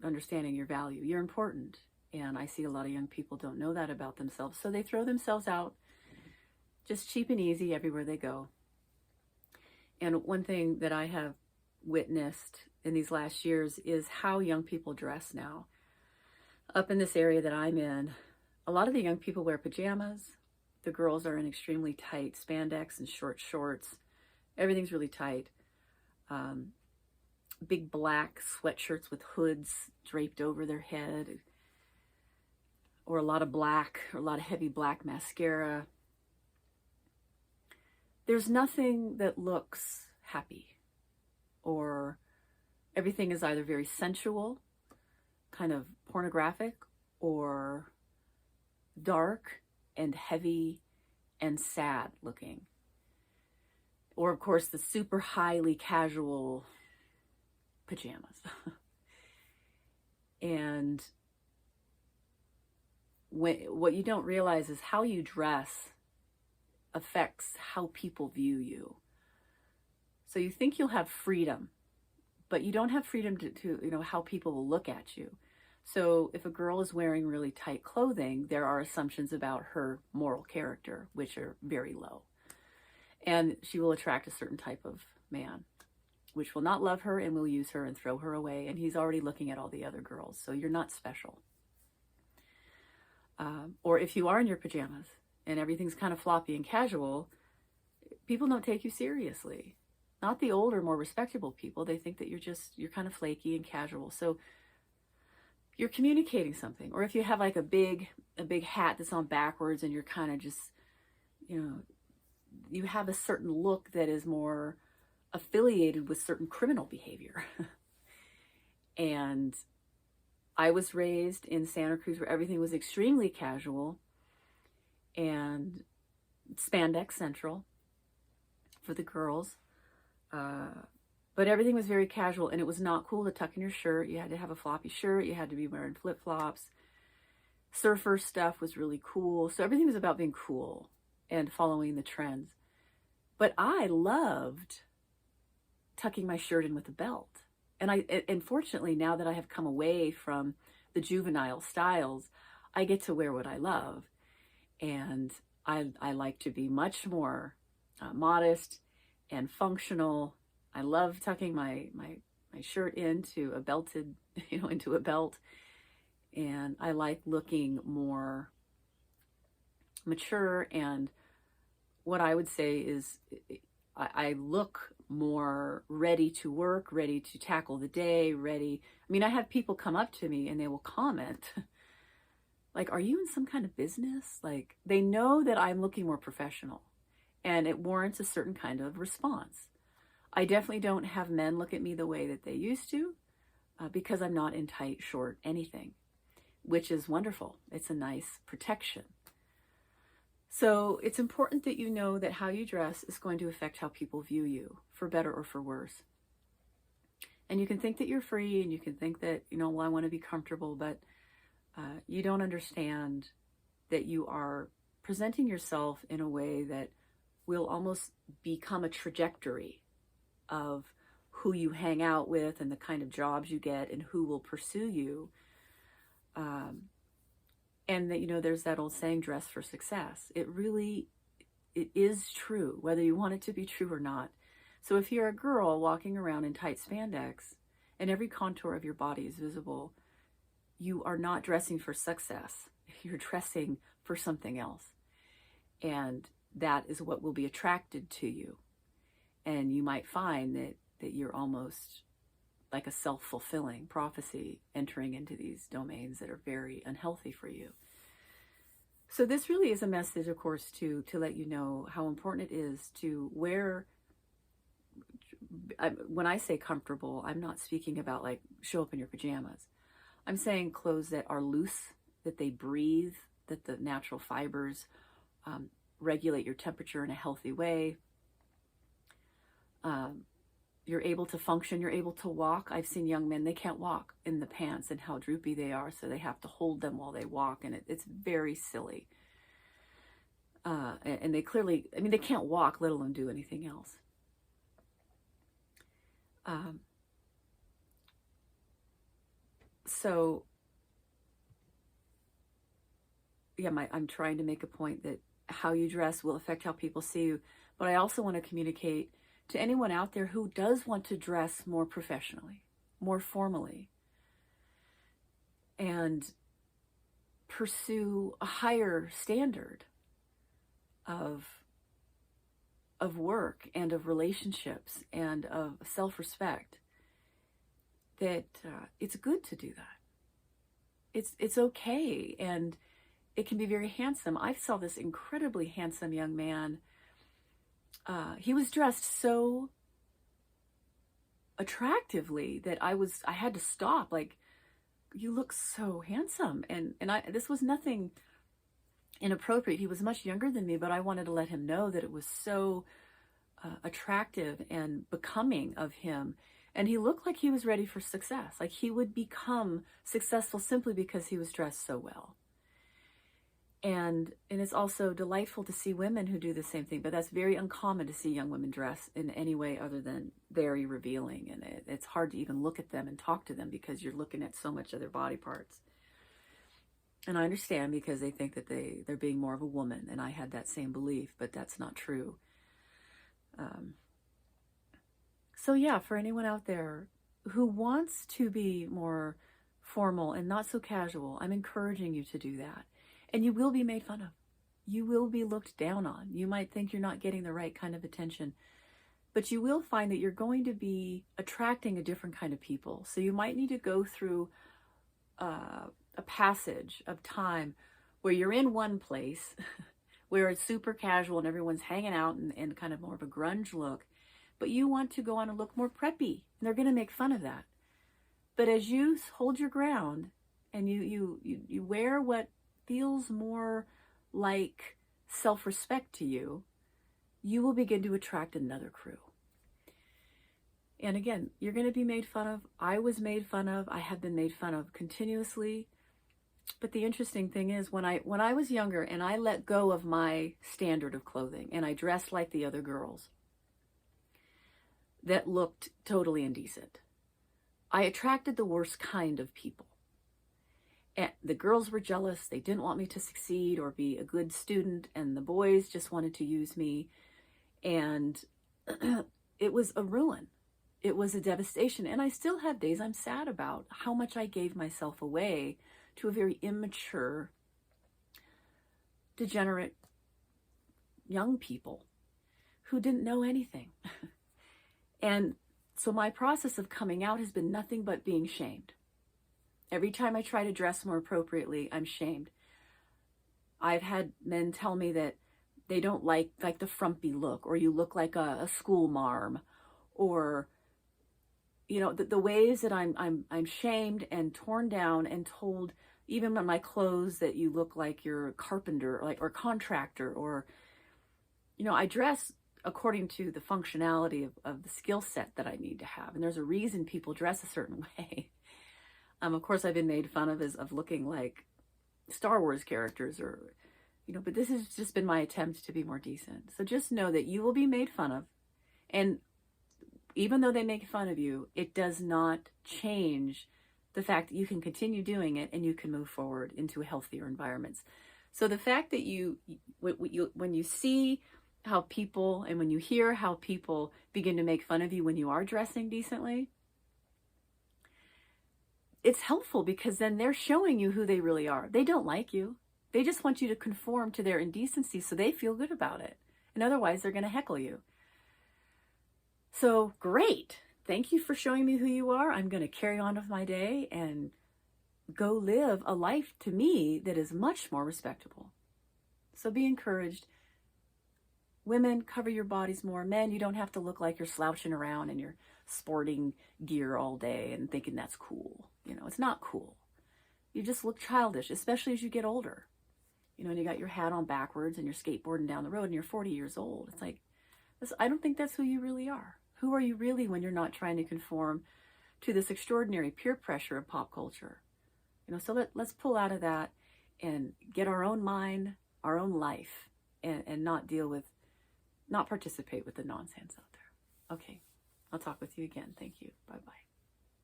understanding your value. You're important. And I see a lot of young people don't know that about themselves. So they throw themselves out just cheap and easy everywhere they go. And one thing that I have witnessed in these last years is how young people dress now. Up in this area that I'm in, a lot of the young people wear pajamas. The girls are in extremely tight spandex and short shorts. Everything's really tight. Big black sweatshirts with hoods draped over their head, or a lot of black, or a lot of heavy black mascara. There's nothing that looks happy, or everything is either very sensual, kind of pornographic, or dark and heavy and sad looking. Or of course the super highly casual pajamas. And what you don't realize is how you dress affects how people view you. So you think you'll have freedom, but you don't have freedom to how people will look at you. So if a girl is wearing really tight clothing, there are assumptions about her moral character, which are very low. And she will attract a certain type of man, which will not love her and will use her and throw her away. And he's already looking at all the other girls. So you're not special. Or if you are in your pajamas and everything's kind of floppy and casual, people don't take you seriously. Not the older, more respectable people. They think that you're kind of flaky and casual. So you're communicating something. Or if you have like a big hat that's on backwards and you're kind of just, you have a certain look that is more affiliated with certain criminal behavior. And I was raised in Santa Cruz where everything was extremely casual and spandex central for the girls. But everything was very casual, and it was not cool to tuck in your shirt. You had to have a floppy shirt. You had to be wearing flip-flops. Surfer stuff was really cool. So everything was about being cool and following the trends. But I loved tucking my shirt in with a belt. And fortunately, now that I have come away from the juvenile styles, I get to wear what I love. And I like to be much more modest and functional. I love tucking my shirt into a belted, into a belt. And I like looking more mature. And what I would say is I look more ready to work, ready to tackle the day, ready. I mean, I have people come up to me and they will comment, like, are you in some kind of business? Like, they know that I'm looking more professional and it warrants a certain kind of response. I definitely don't have men look at me the way that they used to because I'm not in tight, short anything, which is wonderful. It's a nice protection. So it's important that you know that how you dress is going to affect how people view you, for better or for worse. And you can think that you're free and you can think that, well, I want to be comfortable, but you don't understand that you are presenting yourself in a way that will almost become a trajectory of who you hang out with and the kind of jobs you get and who will pursue you. And that, there's that old saying, dress for success. It is true, whether you want it to be true or not. So if you're a girl walking around in tight spandex and every contour of your body is visible, you are not dressing for success. You're dressing for something else. And that is what will be attracted to you. And you might find that you're almost like a self-fulfilling prophecy entering into these domains that are very unhealthy for you. So this really is a message, of course, to let you know how important it is to wear. When I say comfortable, I'm not speaking about like show up in your pajamas. I'm saying clothes that are loose, that they breathe, that the natural fibers regulate your temperature in a healthy way. You're able to function, you're able to walk. I've seen young men, they can't walk in the pants and how droopy they are, so they have to hold them while they walk, and it's very silly. And they clearly, they can't walk, let alone do anything else. So yeah, I'm trying to make a point that how you dress will affect how people see you. But I also want to communicate to anyone out there who does want to dress more professionally, more formally, and pursue a higher standard of work and of relationships and of self-respect, that it's good to do that. It's okay, and it can be very handsome. I saw this incredibly handsome young man. He was dressed so attractively that I had to stop. Like, you look so handsome, and this was nothing inappropriate. He was much younger than me, but I wanted to let him know that it was so attractive and becoming of him. And he looked like he was ready for success. Like he would become successful simply because he was dressed so well. And it's also delightful to see women who do the same thing, but that's very uncommon to see young women dress in any way other than very revealing. And it's hard to even look at them and talk to them because you're looking at so much of their body parts. And I understand, because they think that they're being more of a woman, and I had that same belief, but that's not true. So yeah, for anyone out there who wants to be more formal and not so casual, I'm encouraging you to do that. And you will be made fun of. You will be looked down on. You might think you're not getting the right kind of attention, but you will find that you're going to be attracting a different kind of people. So you might need to go through a passage of time where you're in one place where it's super casual and everyone's hanging out and kind of more of a grunge look, but you want to go on and look more preppy, and they're going to make fun of that. But as you hold your ground and you wear what feels more like self-respect to you, you will begin to attract another crew. And again, you're going to be made fun of. I was made fun of. I have been made fun of continuously. But the interesting thing is, when I was younger and I let go of my standard of clothing and I dressed like the other girls that looked totally indecent, I attracted the worst kind of people. And the girls were jealous. They didn't want me to succeed or be a good student, and the boys just wanted to use me. And it was a ruin. It was a devastation. And I still have days I'm sad about how much I gave myself away to a very immature, degenerate young people who didn't know anything. And so my process of coming out has been nothing but being shamed. Every time I try to dress more appropriately, I'm shamed. I've had men tell me that they don't like the frumpy look, or you look like a school marm, or the ways that I'm shamed and torn down and told, even on my clothes, that you look like you're a carpenter, or contractor, or I dress according to the functionality of the skill set that I need to have. And there's a reason people dress a certain way. Of course, I've been made fun of looking like Star Wars characters, or, but this has just been my attempt to be more decent. So just know that you will be made fun of. And even though they make fun of you, it does not change the fact that you can continue doing it and you can move forward into healthier environments. So the fact that when you see how people, and when you hear how people begin to make fun of you when you are dressing decently, it's helpful, because then they're showing you who they really are. They don't like you. They just want you to conform to their indecency so they feel good about it. And otherwise, they're going to heckle you. So great. Thank you for showing me who you are. I'm going to carry on with my day and go live a life, to me, that is much more respectable. So be encouraged. Women, cover your bodies more. Men, you don't have to look like you're slouching around in your sporting gear all day and thinking that's cool. It's not cool. You just look childish, especially as you get older. And you got your hat on backwards and you're skateboarding down the road and you're 40 years old. It's like, I don't think that's who you really are. Who are you really when you're not trying to conform to this extraordinary peer pressure of pop culture? So let's pull out of that and get our own mind, our own life, and not participate with the nonsense out there. Okay, I'll talk with you again. Thank you. Bye-bye.